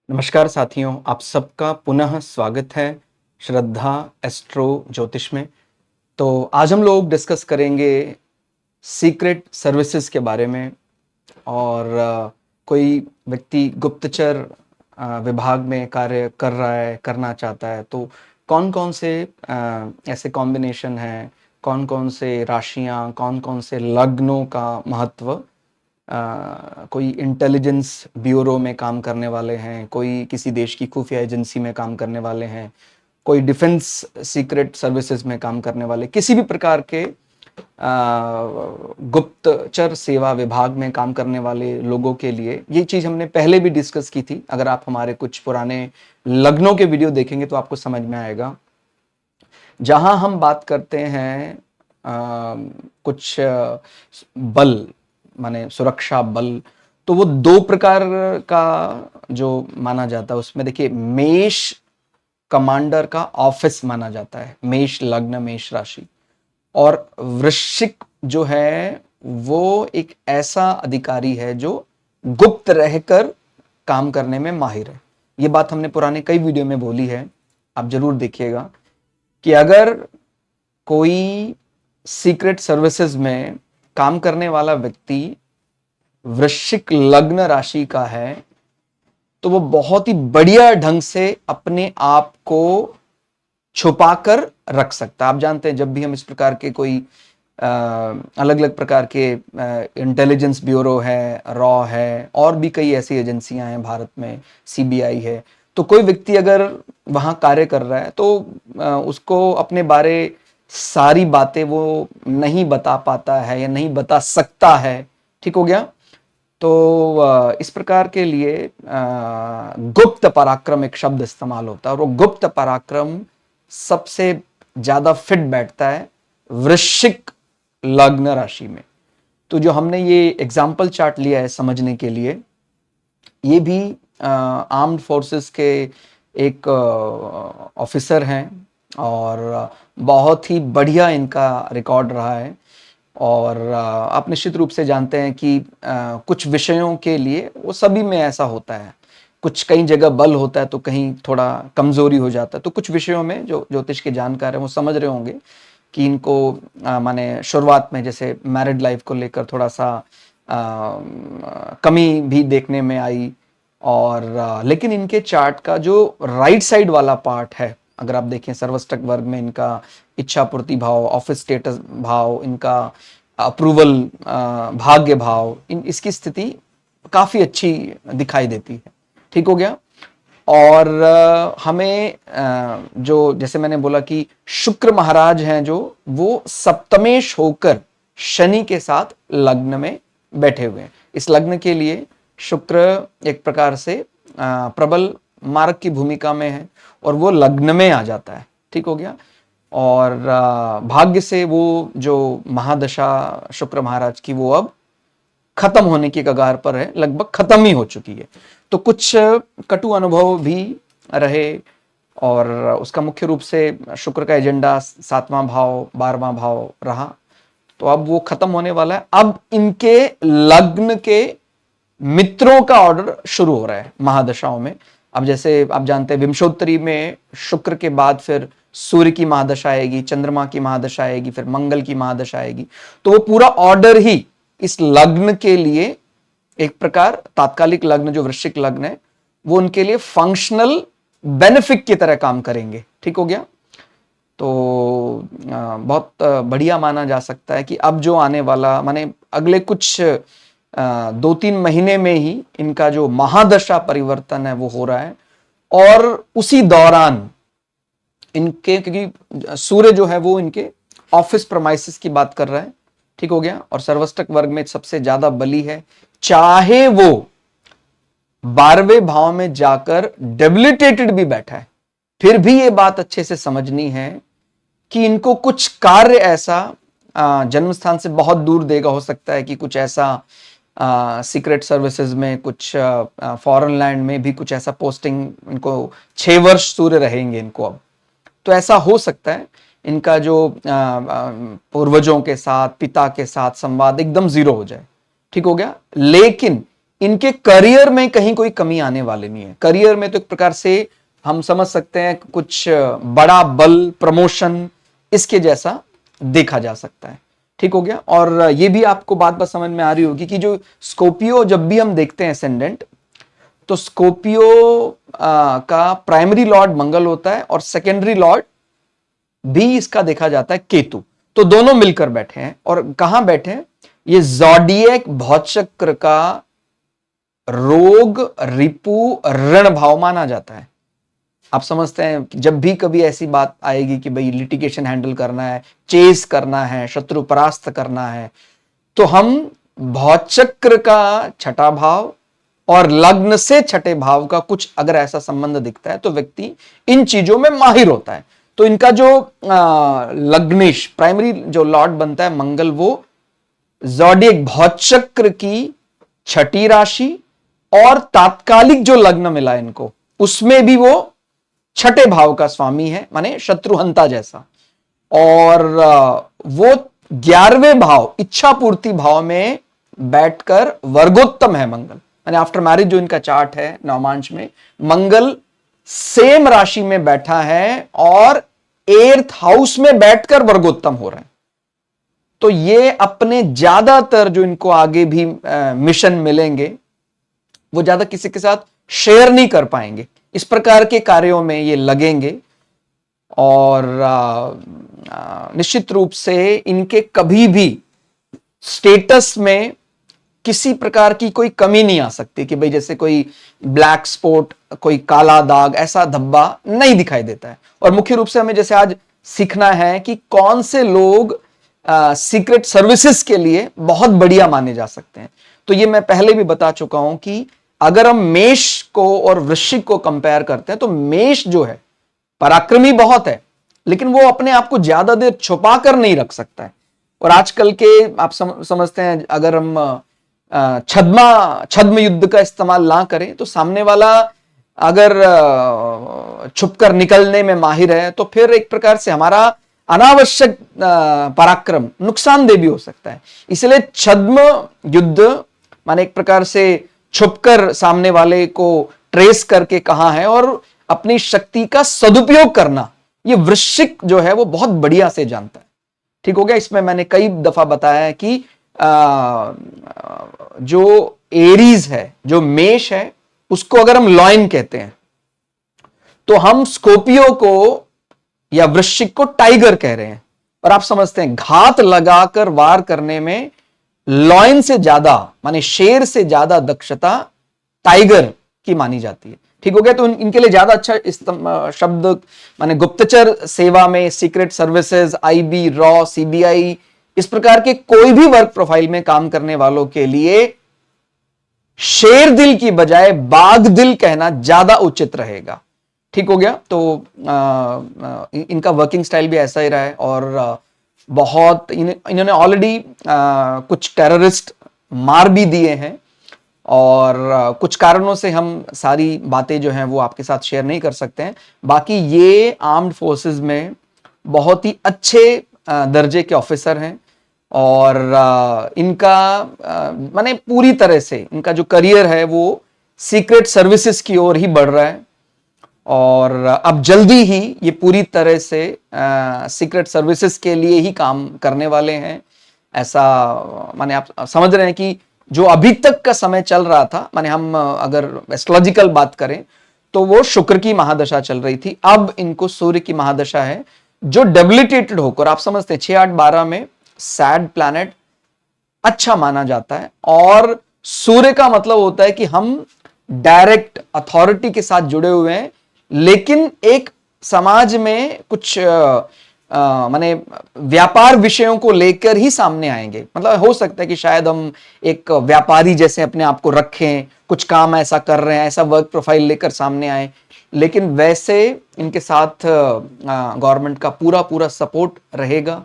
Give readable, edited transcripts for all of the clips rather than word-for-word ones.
नमस्कार साथियों, आप सबका पुनः स्वागत है श्रद्धा एस्ट्रो ज्योतिष में। तो आज हम लोग डिस्कस करेंगे सीक्रेट सर्विसेज के बारे में। और कोई व्यक्ति गुप्तचर विभाग में कार्य कर रहा है, करना चाहता है, तो कौन कौन से ऐसे कॉम्बिनेशन हैं, कौन कौन से राशियां, कौन कौन से लग्नों का महत्व, कोई इंटेलिजेंस ब्यूरो में काम करने वाले हैं, कोई किसी देश की खुफिया एजेंसी में काम करने वाले हैं, कोई डिफेंस सीक्रेट सर्विसेज में काम करने वाले, किसी भी प्रकार के गुप्तचर सेवा विभाग में काम करने वाले लोगों के लिए ये चीज़ हमने पहले भी डिस्कस की थी। अगर आप हमारे कुछ पुराने लग्नों के वीडियो देखेंगे तो आपको समझ में आएगा। जहां हम बात करते हैं कुछ बल, माने सुरक्षा बल, तो वो दो प्रकार का जो माना जाता है उसमें देखिए, मेष कमांडर का ऑफिस माना जाता है, मेष लग्न मेष राशि। और वृश्चिक जो है वो एक ऐसा अधिकारी है जो गुप्त रहकर काम करने में माहिर है। ये बात हमने पुराने कई वीडियो में बोली है, आप जरूर देखिएगा कि अगर कोई सीक्रेट सर्विसेज में काम करने वाला व्यक्ति वृश्चिक लग्न राशि का है तो वो बहुत ही बढ़िया ढंग से अपने आप को छुपाकर रख सकता है। आप जानते हैं, जब भी हम इस प्रकार के कोई अलग अलग प्रकार के इंटेलिजेंस ब्यूरो है, रॉ है, और भी कई ऐसी एजेंसियां हैं भारत में, सीबीआई है, तो कोई व्यक्ति अगर वहां कार्य कर रहा है तो उसको अपने बारे सारी बातें वो नहीं बता पाता है या नहीं बता सकता है। ठीक हो गया। तो इस प्रकार के लिए गुप्त पराक्रम एक शब्द इस्तेमाल होता है, और वो गुप्त पराक्रम सबसे ज्यादा फिट बैठता है वृश्चिक लग्न राशि में। तो जो हमने ये एग्जाम्पल चार्ट लिया है समझने के लिए, ये भी आर्म्ड फोर्सेस के एक ऑफिसर हैं और बहुत ही बढ़िया इनका रिकॉर्ड रहा है। और आप निश्चित रूप से जानते हैं कि कुछ विषयों के लिए वो सभी में ऐसा होता है, कुछ कई जगह बल होता है तो कहीं थोड़ा कमजोरी हो जाता है। तो कुछ विषयों में जो ज्योतिष के जानकार हैं वो समझ रहे होंगे कि इनको माने शुरुआत में जैसे मैरिड लाइफ को लेकर थोड़ा सा कमी भी देखने में आई। और लेकिन इनके चार्ट का जो राइट साइड वाला पार्ट है, अगर आप देखें सर्वष्टक वर्ग में इनका इच्छा पूर्ति भाव, ऑफिस स्टेटस भाव, इनका अप्रूवल भाग्य भाव, इसकी स्थिति काफी अच्छी दिखाई देती है। ठीक हो गया। और हमें जो जैसे मैंने बोला कि शुक्र महाराज हैं जो, वो सप्तमेश होकर शनि के साथ लग्न में बैठे हुए हैं। इस लग्न के लिए शुक्र एक प्रकार से प्रबल मार्ग की भूमिका में है और वो लग्न में आ जाता है। ठीक हो गया। और भाग्य से वो जो महादशा शुक्र महाराज की वो अब खत्म होने की कगार पर है, लगभग खत्म ही हो चुकी है। तो कुछ कटु अनुभव भी रहे, और उसका मुख्य रूप से शुक्र का एजेंडा 7वां भाव 12वां भाव रहा। तो अब वो खत्म होने वाला है। अब इनके लग्न के मित्रों का ऑर्डर शुरू हो रहा है महादशाओं में। अब जैसे आप जानते हैं विंशोत्तरी में शुक्र के बाद फिर सूर्य की महादशा आएगी, चंद्रमा की महादशा आएगी, फिर मंगल की महादशा आएगी। तो वो पूरा ऑर्डर ही इस लग्न के लिए एक प्रकार तात्कालिक लग्न जो वृश्चिक लग्न है वो उनके लिए फंक्शनल बेनिफिट की तरह काम करेंगे। ठीक हो गया। तो बहुत बढ़िया माना जा सकता है कि अब जो आने वाला, माने अगले कुछ 2-3 महीने में ही इनका जो महादशा परिवर्तन है वो हो रहा है। और उसी दौरान इनके, क्योंकि सूर्य जो है वो इनके ऑफिस प्रमाइसिस की बात कर रहा है। ठीक हो गया। और सर्वष्टक वर्ग में सबसे ज्यादा बली है, चाहे वो 12वें भाव में जाकर डेबिलिटेटेड भी बैठा है, फिर भी ये बात अच्छे से समझनी है कि इनको कुछ कार्य ऐसा जन्म स्थान से बहुत दूर देगा। हो सकता है कि कुछ ऐसा सीक्रेट सर्विसेज में, कुछ फॉरेन लैंड में भी कुछ ऐसा पोस्टिंग, इनको 6 वर्ष सूर्य रहेंगे इनको अब। तो ऐसा हो सकता है इनका जो पूर्वजों के साथ, पिता के साथ संवाद एकदम जीरो हो जाए। ठीक हो गया। लेकिन इनके करियर में कहीं कोई कमी आने वाली नहीं है। करियर में तो एक प्रकार से हम समझ सकते हैं कुछ बड़ा बल, प्रमोशन इसके जैसा देखा जा सकता है। ठीक हो गया। और ये भी आपको बात बस समझ में आ रही होगी कि जो स्कॉर्पियो जब भी हम देखते हैं एसेंडेंट, तो स्कॉर्पियो का प्राइमरी लॉर्ड मंगल होता है और सेकेंडरी लॉर्ड भी इसका देखा जाता है केतु। तो दोनों मिलकर बैठे हैं। और कहां बैठे हैं? ये ज़ोडिएक भौचक्र का रोग, रिपु, ऋण भाव माना जाता है। आप समझते हैं जब भी कभी ऐसी बात आएगी कि भाई लिटिगेशन हैंडल करना है, चेस करना है, शत्रु परास्त करना है, तो हम भौचक्र का छठा भाव और लग्न से छठे भाव का कुछ अगर ऐसा संबंध दिखता है तो व्यक्ति इन चीजों में माहिर होता है। तो इनका जो लग्नेश प्राइमरी जो लॉर्ड बनता है मंगल, वो ज़ोडिएक भौचक्र की छठी राशि और तात्कालिक जो लग्न मिला इनको उसमें भी वो छठे भाव का स्वामी है, माने शत्रुहंता जैसा। और वो 11वें भाव इच्छा पूर्ति भाव में बैठकर वर्गोत्तम है मंगल, माने आफ्टर मैरिज जो इनका चार्ट है नवमांश में, मंगल सेम राशि में बैठा है और 8th हाउस में बैठकर वर्गोत्तम हो रहे हैं। तो ये अपने ज्यादातर जो इनको आगे भी मिशन मिलेंगे वो ज्यादा किसी के साथ शेयर नहीं कर पाएंगे, इस प्रकार के कार्यों में ये लगेंगे। और निश्चित रूप से इनके कभी भी स्टेटस में किसी प्रकार की कोई कमी नहीं आ सकती कि भाई जैसे कोई ब्लैक स्पॉट, कोई काला दाग, ऐसा धब्बा नहीं दिखाई देता है। और मुख्य रूप से हमें जैसे आज सीखना है कि कौन से लोग सीक्रेट सर्विसेज के लिए बहुत बढ़िया माने जा सकते हैं। तो ये मैं पहले भी बता चुका हूं कि अगर हम मेष को और वृश्चिक को कंपेयर करते हैं तो मेष जो है पराक्रमी बहुत है, लेकिन वो अपने आप को ज्यादा देर छुपा कर नहीं रख सकता है। और आजकल के आप समझते हैं अगर हम छद्म युद्ध का इस्तेमाल ना करें तो सामने वाला अगर छुपकर निकलने में माहिर है तो फिर एक प्रकार से हमारा अनावश्यक पराक्रम नुकसानदेह भी हो सकता है। इसलिए छद्म युद्ध माने एक प्रकार से छुपकर सामने वाले को ट्रेस करके कहां है और अपनी शक्ति का सदुपयोग करना, ये वृश्चिक जो है वो बहुत बढ़िया से जानता है। ठीक हो गया। इसमें मैंने कई दफा बताया है कि जो एरीज है, जो मेष है, उसको अगर हम लॉइन कहते हैं तो हम स्कॉर्पियो को या वृश्चिक को टाइगर कह रहे हैं। और आप समझते हैं घात लगाकर वार करने में लॉइन से ज्यादा माने शेर से ज्यादा दक्षता टाइगर की मानी जाती है। ठीक हो गया। तो इनके लिए ज्यादा अच्छा शब्द माने गुप्तचर सेवा में, secret services, IB, raw, CBI, इस प्रकार के कोई भी वर्क प्रोफाइल में काम करने वालों के लिए शेर दिल की बजाय बाघ दिल कहना ज्यादा उचित रहेगा। ठीक हो गया। तो इनका वर्किंग स्टाइल भी ऐसा ही रहा है। और बहुत इन्होंने ऑलरेडी कुछ टेररिस्ट मार भी दिए हैं और कुछ कारणों से हम सारी बातें जो हैं वो आपके साथ शेयर नहीं कर सकते हैं। बाकी ये आर्म्ड फोर्सेस में बहुत ही अच्छे दर्जे के ऑफिसर हैं और इनका माने पूरी तरह से इनका जो करियर है वो सीक्रेट सर्विसेज की ओर ही बढ़ रहा है। और अब जल्दी ही ये पूरी तरह से सीक्रेट सर्विसेज के लिए ही काम करने वाले हैं। ऐसा माने आप समझ रहे हैं कि जो अभी तक का समय चल रहा था, माने हम अगर एस्ट्रोलॉजिकल बात करें तो वो शुक्र की महादशा चल रही थी, अब इनको सूर्य की महादशा है जो डेबिलिटेटेड होकर, आप समझते हैं 6, 8, 12 में सैड प्लैनेट अच्छा माना जाता है। और सूर्य का मतलब होता है कि हम डायरेक्ट अथॉरिटी के साथ जुड़े हुए हैं, लेकिन एक समाज में कुछ माने व्यापार विषयों को लेकर ही सामने आएंगे। मतलब हो सकता है कि शायद हम एक व्यापारी जैसे अपने आप को रखें, कुछ काम ऐसा कर रहे हैं, ऐसा वर्क प्रोफाइल लेकर सामने आए, लेकिन वैसे इनके साथ गवर्नमेंट का पूरा पूरा सपोर्ट रहेगा।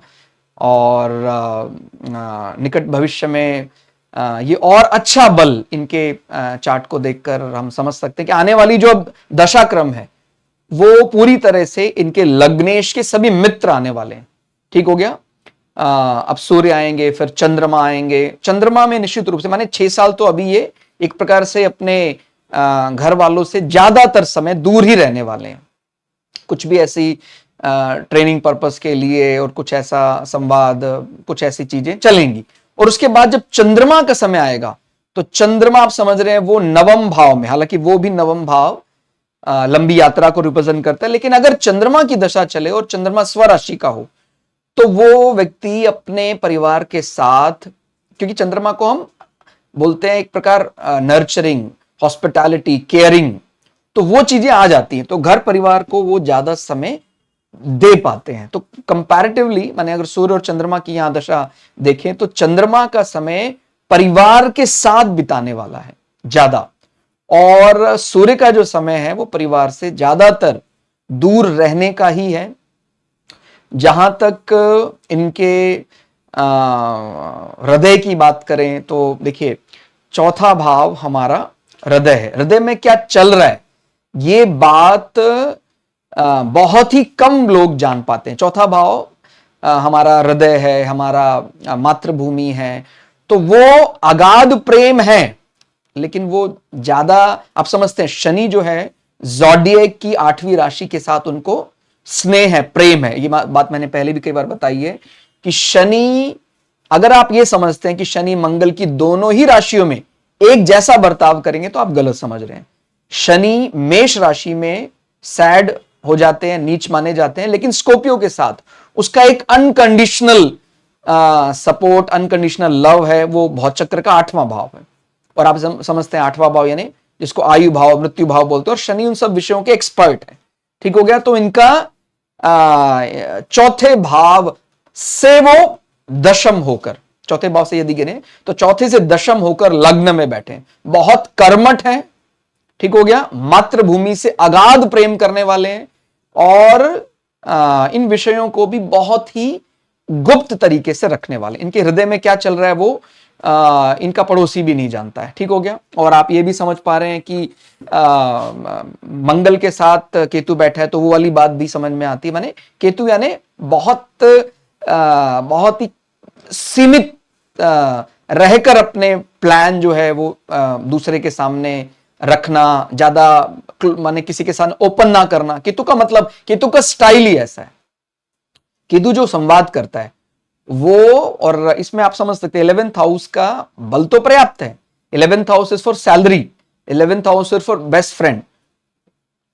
और निकट भविष्य में ये और अच्छा बल इनके चार्ट को देखकर हम समझ सकते हैं कि आने वाली जो दशा क्रम है वो पूरी तरह से इनके लग्नेश के सभी मित्र आने वाले हैं। ठीक हो गया। अब सूर्य आएंगे, फिर चंद्रमा आएंगे। चंद्रमा में निश्चित रूप से माने 6 साल तो अभी ये एक प्रकार से अपने घर वालों से ज्यादातर समय दूर ही रहने वाले हैं। कुछ भी ऐसी ट्रेनिंग पर्पस के लिए और कुछ ऐसा संवाद, कुछ ऐसी चीजें चलेंगी। और उसके बाद जब चंद्रमा का समय आएगा तो चंद्रमा आप समझ रहे हैं वो नवम भाव में, हालांकि वो भी नवम भाव लंबी यात्रा को रिप्रेजेंट करता है, लेकिन अगर चंद्रमा की दशा चले और चंद्रमा स्वराशि का हो तो वो व्यक्ति अपने परिवार के साथ, क्योंकि चंद्रमा को हम बोलते हैं एक प्रकार नर्चरिंग, हॉस्पिटैलिटी, केयरिंग, तो वो चीजें आ जाती हैं, तो घर परिवार को वो ज्यादा समय दे पाते हैं। तो कंपैरेटिवली माने अगर सूर्य और चंद्रमा की यहां दशा देखें तो चंद्रमा का समय परिवार के साथ बिताने वाला है ज्यादा, और सूर्य का जो समय है वो परिवार से ज्यादातर दूर रहने का ही है। जहां तक इनके हृदय की बात करें तो देखिए, चौथा भाव हमारा हृदय है। हृदय में क्या चल रहा है ये बात बहुत ही कम लोग जान पाते हैं। चौथा भाव हमारा हृदय है, हमारा मातृभूमि है, तो वो अगाध प्रेम है, लेकिन वो ज्यादा आप समझते हैं शनि जो है ज़ोडिएक की 8वीं राशि के साथ उनको स्नेह है, प्रेम है। ये बात मैंने पहले भी कई बार बताई है कि शनि, अगर आप ये समझते हैं कि शनि मंगल की दोनों ही राशियों में एक जैसा बर्ताव करेंगे तो आप गलत समझ रहे हैं। शनि मेष राशि में सैड हो जाते हैं, नीच माने जाते हैं, लेकिन स्कॉर्पियो के साथ उसका एक अनकंडीशनल सपोर्ट, अनकंडीशनल लव है। वो भौचक्र का 8वां भाव है, और आप समझते हैं 8वां भाव यानी जिसको आयु भाव, मृत्यु भाव बोलते हैं, और शनि उन सब विषयों के एक्सपर्ट है। ठीक हो गया। तो इनका चौथे भाव से वो दशम होकर, चौथे भाव से यदि गिने तो चौथे से दशम होकर लग्न में बैठे, बहुत कर्मठ हैं। ठीक हो गया। मातृभूमि से अगाध प्रेम करने वाले हैं, और इन विषयों को भी बहुत ही गुप्त तरीके से रखने वाले। इनके हृदय में क्या चल रहा है वो इनका पड़ोसी भी नहीं जानता है। ठीक हो गया। और आप ये भी समझ पा रहे हैं कि मंगल के साथ केतु बैठा है तो वो वाली बात भी समझ में आती है। माने केतु यानी बहुत ही सीमित रहकर अपने प्लान जो है वो दूसरे के सामने रखना, ज्यादा माने किसी के साथ ओपन ना करना। केतु का मतलब, केतु का स्टाइल ही ऐसा है। केतु जो संवाद करता है वो, और इसमें आप समझ सकते हैं 11th हाउस का बल तो पर्याप्त है। 11th house is for salary, 11th house is for best friend.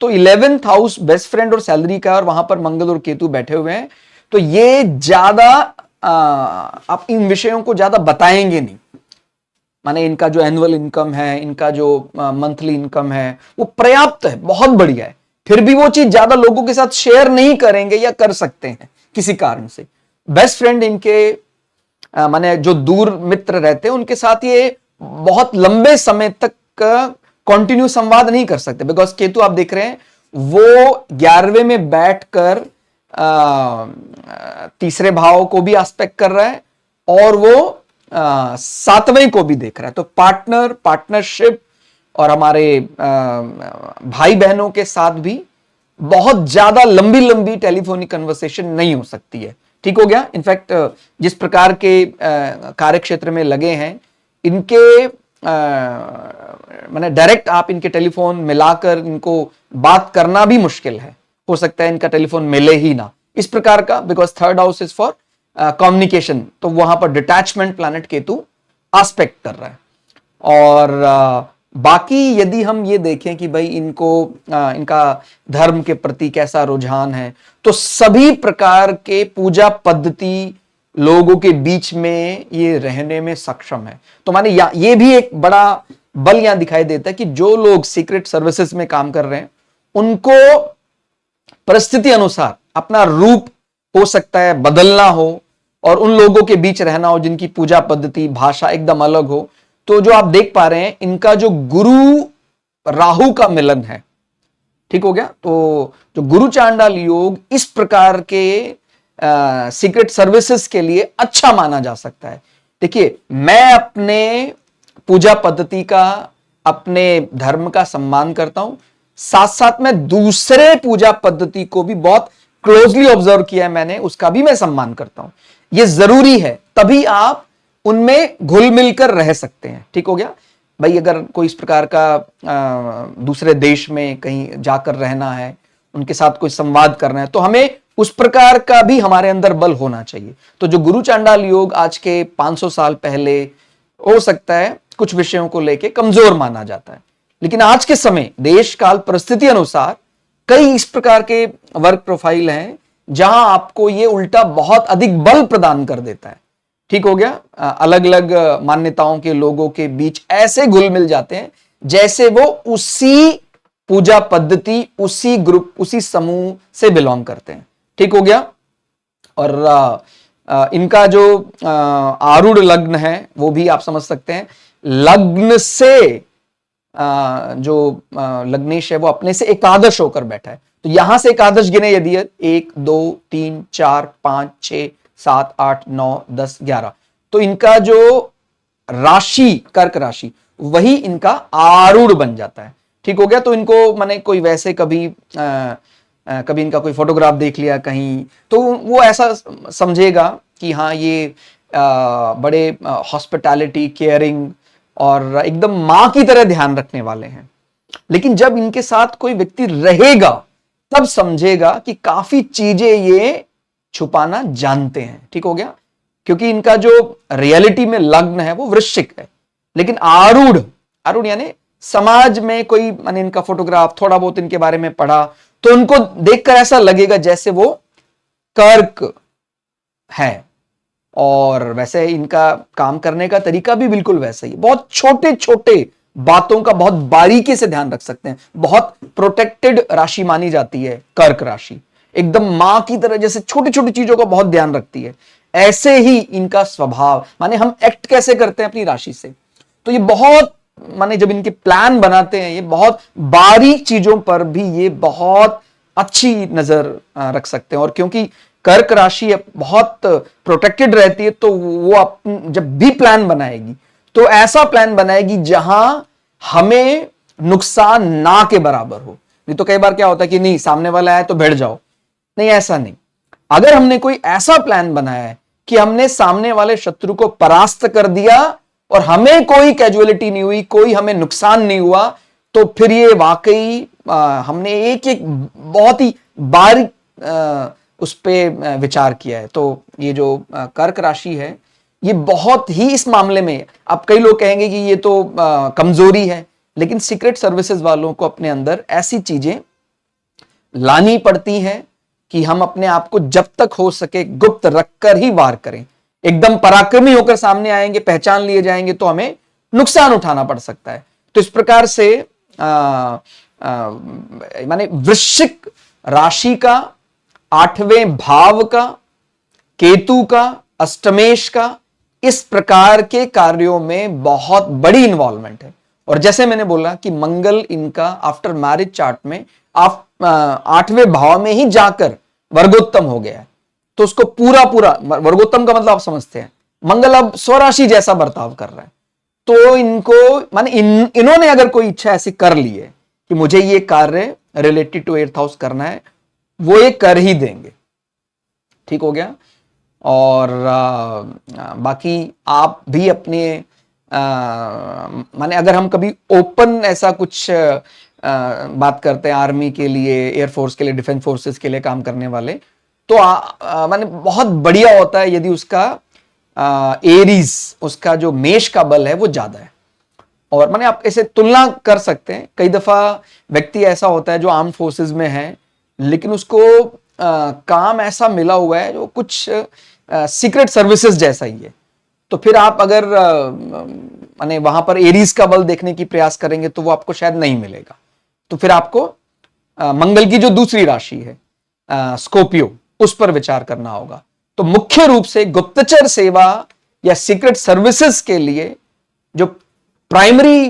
तो 11th हाउस बेस्ट फ्रेंड और सैलरी का, और वहां पर मंगल और केतु बैठे हुए हैं, तो ये ज्यादा आप इन विषयों को ज्यादा बताएंगे नहीं। माने इनका जो एनुअल इनकम है, इनका जो मंथली इनकम है वो पर्याप्त है, बहुत बढ़िया है, फिर भी वो चीज ज्यादा लोगों के साथ शेयर नहीं करेंगे या कर सकते हैं किसी कारण से। बेस्ट फ्रेंड इनके माने जो दूर मित्र रहते हैं उनके साथ ये बहुत लंबे समय तक कंटिन्यू संवाद नहीं कर सकते, बिकॉज केतु आप देख रहे हैं वो 11वें में बैठकर तीसरे भाव को भी एस्पेक्ट कर रहा है, और वो 7वें को भी देख रहा है। तो पार्टनर, पार्टनरशिप और हमारे भाई बहनों के साथ भी बहुत ज्यादा लंबी लंबी टेलीफोनिक कन्वर्सेशन नहीं हो सकती है। ठीक हो गया। इनफैक्ट जिस प्रकार के कार्य क्षेत्र में लगे हैं इनके माने डायरेक्ट आप इनके टेलीफोन मिलाकर इनको बात करना भी मुश्किल है। हो सकता है इनका टेलीफोन मिले ही ना, इस प्रकार का, because 3rd house is for communication. तो वहां पर डिटैचमेंट प्लैनेट केतु एस्पेक्ट कर रहा है। और बाकी यदि हम ये देखें कि भाई इनको इनका धर्म के प्रति कैसा रुझान है, तो सभी प्रकार के पूजा पद्धति लोगों के बीच में ये रहने में सक्षम है। तो माने ये भी एक बड़ा बल यहां दिखाई देता है कि जो लोग सीक्रेट सर्विसेज में काम कर रहे हैं उनको परिस्थिति अनुसार अपना रूप हो सकता है बदलना हो, और उन लोगों के बीच रहना हो जिनकी पूजा पद्धति, भाषा एकदम अलग हो। तो जो आप देख पा रहे हैं इनका जो गुरु राहु का मिलन है। ठीक हो गया। तो जो गुरु चांडाल योग इस प्रकार के सीक्रेट सर्विसेज के लिए अच्छा माना जा सकता है। देखिए, मैं अपने पूजा पद्धति का, अपने धर्म का सम्मान करता हूं, साथ साथ में दूसरे पूजा पद्धति को भी बहुत क्लोजली ऑब्जर्व किया है मैंने, उसका भी मैं सम्मान करता हूं। यह जरूरी है, तभी आप उनमें घुल मिलकर रह सकते हैं। ठीक हो गया। भाई अगर कोई इस प्रकार का दूसरे देश में कहीं जाकर रहना है, उनके साथ कोई संवाद करना है, तो हमें उस प्रकार का भी हमारे अंदर बल होना चाहिए। तो जो गुरु चांडाल योग आज के 500 साल पहले हो सकता है कुछ विषयों को लेके कमजोर माना जाता है, लेकिन आज के समय देश काल परिस्थिति अनुसार कई इस प्रकार के वर्क प्रोफाइल हैं जहां आपको ये उल्टा बहुत अधिक बल प्रदान कर देता है। ठीक हो गया। अलग अलग मान्यताओं के लोगों के बीच ऐसे घुल मिल जाते हैं जैसे वो उसी पूजा पद्धति, उसी ग्रुप, उसी समूह से बिलोंग करते हैं। ठीक हो गया। और इनका जो आरूढ़ लग्न है वो भी आप समझ सकते हैं, लग्न से जो लग्नेश है वो अपने से एकादश होकर बैठा है। तो यहां से एकादश गिने यदि 1 2 3 4 5 6 7 8 9 10 11, तो इनका जो राशि कर्क राशि वही इनका आरूढ़ बन जाता है। ठीक हो गया। तो इनको माने कोई वैसे कभी कभी इनका कोई फोटोग्राफ देख लिया कहीं, तो वो ऐसा समझेगा कि हाँ ये बड़े हॉस्पिटैलिटी, केयरिंग और एकदम मां की तरह ध्यान रखने वाले हैं। लेकिन जब इनके साथ कोई व्यक्ति रहेगा तब समझेगा कि काफी चीजें ये छुपाना जानते हैं। ठीक हो गया। क्योंकि इनका जो रियलिटी में लग्न है वो वृश्चिक है, लेकिन आरूढ़, आरूढ़ यानी समाज में कोई माने इनका फोटोग्राफ, थोड़ा बहुत इनके बारे में पढ़ा तो उनको देखकर ऐसा लगेगा जैसे वो कर्क है। और वैसे इनका काम करने का तरीका भी बिल्कुल वैसा ही है। बहुत छोटे छोटे बातों का बहुत बारीकी से ध्यान रख सकते हैं। बहुत प्रोटेक्टेड राशि मानी जाती है कर्क राशि, एकदम मां की तरह जैसे छोटी छोटी चीजों का बहुत ध्यान रखती है। ऐसे ही इनका स्वभाव, माने हम एक्ट कैसे करते हैं अपनी राशि से, तो ये बहुत माने जब इनके प्लान बनाते हैं ये बहुत बारीक चीजों पर भी ये बहुत अच्छी नजर रख सकते हैं। और क्योंकि कर्क राशि बहुत प्रोटेक्टेड रहती है तो वो जब भी प्लान बनाएगी तो ऐसा प्लान बनाएगी जहां हमें नुकसान ना के बराबर हो। नहीं तो कई बार क्या होता है कि नहीं सामने वाला आए तो भिड़ जाओ, नहीं ऐसा नहीं। अगर हमने कोई ऐसा प्लान बनाया है कि हमने सामने वाले शत्रु को परास्त कर दिया और हमें कोई कैजुअलिटी नहीं हुई, कोई हमें नुकसान नहीं हुआ, तो फिर ये वाकई हमने एक एक बहुत ही बारीक उस पे विचार किया है। तो ये जो कर्क राशि है ये बहुत ही इस मामले में, अब कई लोग कहेंगे कि ये तो कमजोरी है, लेकिन सीक्रेट सर्विसेज वालों को अपने अंदर ऐसी चीजें लानी पड़ती हैं कि हम अपने आप को जब तक हो सके गुप्त रखकर ही वार करें। एकदम पराक्रमी होकर सामने आएंगे, पहचान लिए जाएंगे तो हमें नुकसान उठाना पड़ सकता है। तो इस प्रकार से माने वृश्चिक राशि का, 8वें भाव का, केतु का, अष्टमेश का, इस प्रकार के कार्यों में बहुत बड़ी इन्वॉल्वमेंट है। और जैसे मैंने बोला कि मंगल इनका आफ्टर मैरिज चार्ट में 8वें भाव में ही जाकर वर्गोत्तम हो गया है, तो उसको पूरा वर्गोत्तम का मतलब आप समझते हैं, मंगल अब स्वराशि जैसा बर्ताव कर रहा है। तो इनको माने इन्होंने अगर कोई इच्छा ऐसी कर ली है कि मुझे ये कार्य रिलेटेड टू 8th हाउस करना है, वो ये कर ही देंगे। ठीक हो गया। और बाकी आप भी अपने माने अगर हम कभी ओपन ऐसा कुछ बात करते हैं आर्मी के लिए, एयरफोर्स के लिए, डिफेंस फोर्सेस के लिए काम करने वाले, तो माने बहुत बढ़िया होता है यदि उसका एरीज, उसका जो मेष का बल है वो ज्यादा है। और माने आप ऐसे तुलना कर सकते हैं, कई दफा व्यक्ति ऐसा होता है जो आर्म फोर्सेस में है लेकिन उसको काम ऐसा मिला हुआ है जो कुछ सीक्रेट सर्विसेज जैसा ही है, तो फिर आप अगर माने वहां पर एरीज का बल देखने की प्रयास करेंगे तो वो आपको शायद नहीं मिलेगा। तो फिर आपको मंगल की जो दूसरी राशि है स्कॉर्पियो, उस पर विचार करना होगा। तो मुख्य रूप से गुप्तचर सेवा या सीक्रेट सर्विसेज के लिए जो प्राइमरी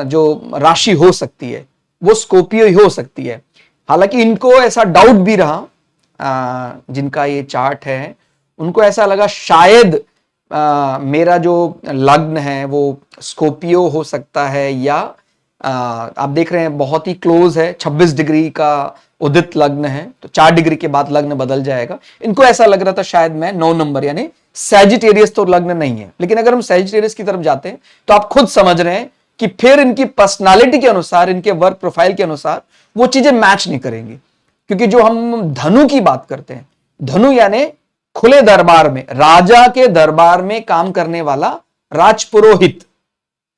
जो राशि हो सकती है वो स्कॉर्पियो ही हो सकती है। हालांकि इनको ऐसा डाउट भी रहा, जिनका ये चार्ट है उनको ऐसा लगा शायद मेरा जो लग्न है वो स्कॉर्पियो हो सकता है, या आप देख रहे हैं बहुत ही क्लोज है, 26 डिग्री का उदित लग्न है, तो 4 डिग्री के बाद लग्न बदल जाएगा। इनको ऐसा लग रहा था शायद मैं 9 नंबर यानी सैजिटेरियस तो लग्न नहीं है, लेकिन अगर हम सैजिटेरियस की तरफ जाते हैं तो आप खुद समझ रहे हैं कि फिर इनकी पर्सनालिटी के अनुसार, इनके वर्क प्रोफाइल के अनुसार वो चीजें मैच नहीं करेंगी। क्योंकि जो हम धनु की बात करते हैं, धनु यानी खुले दरबार में, राजा के दरबार में काम करने वाला राजपुरोहित,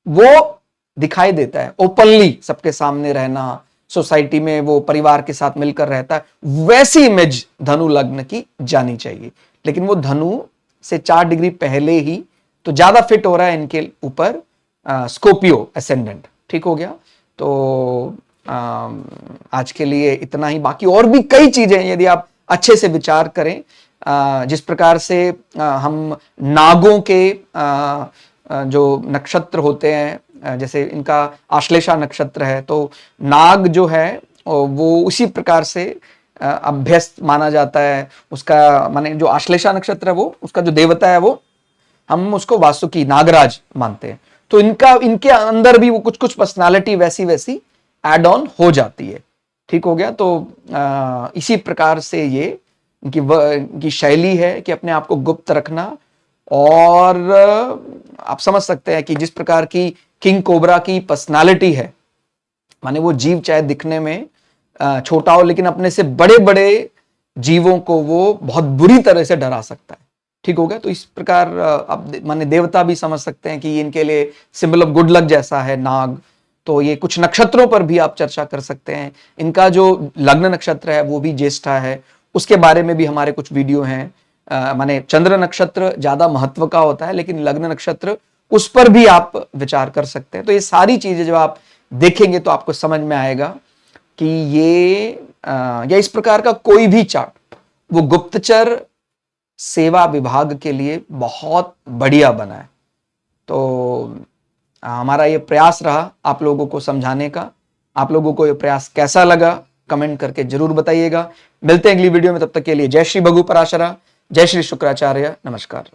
वो दिखाई देता है ओपनली, सबके सामने रहना, सोसाइटी में वो परिवार के साथ मिलकर रहता है, वैसी इमेज धनु लग्न की जानी चाहिए। लेकिन वो धनु से 4 डिग्री पहले ही तो ज्यादा फिट हो रहा है इनके ऊपर स्कॉर्पियो असेंडेंट। ठीक हो गया। तो आज के लिए इतना ही। बाकी और भी कई चीजें यदि आप अच्छे से विचार करें, जिस प्रकार से हम नागों के जो नक्षत्र होते हैं, जैसे इनका आश्लेषा नक्षत्र है, तो नाग जो है वो उसी प्रकार से अभ्यस्त माना जाता है। उसका माने जो आश्लेषा नक्षत्र है वो, उसका जो देवता है वो, हम उसको वासुकी नागराज मानते हैं। तो इनके अंदर भी वो कुछ कुछ पर्सनालिटी वैसी वैसी एड ऑन हो जाती है। ठीक हो गया। तो इसी प्रकार से ये इनकी शैली है कि अपने आप को गुप्त रखना। और आप समझ सकते हैं कि जिस प्रकार की किंग कोबरा की पर्सनालिटी है, माने वो जीव चाहे दिखने में छोटा हो, लेकिन अपने से बड़े बड़े जीवों को वो बहुत बुरी तरह से डरा सकता है। ठीक हो गया। तो इस प्रकार आप माने देवता भी समझ सकते हैं कि ये इनके लिए सिंबल ऑफ गुड लक जैसा है नाग। तो ये कुछ नक्षत्रों पर भी आप चर्चा कर सकते हैं। इनका जो लग्न नक्षत्र है वो भी ज्येष्ठा है, उसके बारे में भी हमारे कुछ वीडियो हैं। माने चंद्र नक्षत्र ज्यादा महत्व का होता है, लेकिन लग्न नक्षत्र उस पर भी आप विचार कर सकते हैं। तो ये सारी चीजें जब आप देखेंगे तो आपको समझ में आएगा कि ये या इस प्रकार का कोई भी चार्ट वो गुप्तचर सेवा विभाग के लिए बहुत बढ़िया बना है। तो हमारा ये प्रयास रहा आप लोगों को समझाने का। आप लोगों को ये प्रयास कैसा लगा कमेंट करके जरूर बताइएगा। मिलते हैं अगली वीडियो में, तब तक के लिए जय श्री भगु पराशरा, जय श्री शुक्राचार्य, नमस्कार।